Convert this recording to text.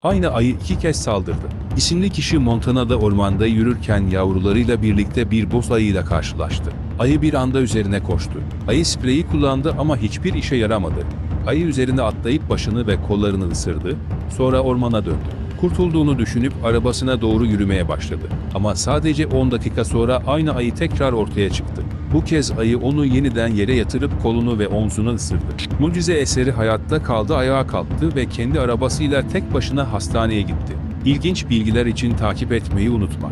Aynı ayı 2 kez saldırdı. İsimli kişi Montana'da ormanda yürürken yavrularıyla birlikte bir boz ayıyla karşılaştı. Ayı bir anda üzerine koştu. Ayı spreyi kullandı ama hiçbir işe yaramadı. Ayı üzerine atlayıp başını ve kollarını ısırdı, sonra ormana döndü. Kurtulduğunu düşünüp arabasına doğru yürümeye başladı. Ama sadece 10 dakika sonra aynı ayı tekrar ortaya çıktı. Bu kez ayı onu yeniden yere yatırıp kolunu ve omzunu ısırdı. Mucize eseri hayatta kaldı, ayağa kalktı ve kendi arabasıyla tek başına hastaneye gitti. İlginç bilgiler için takip etmeyi unutma.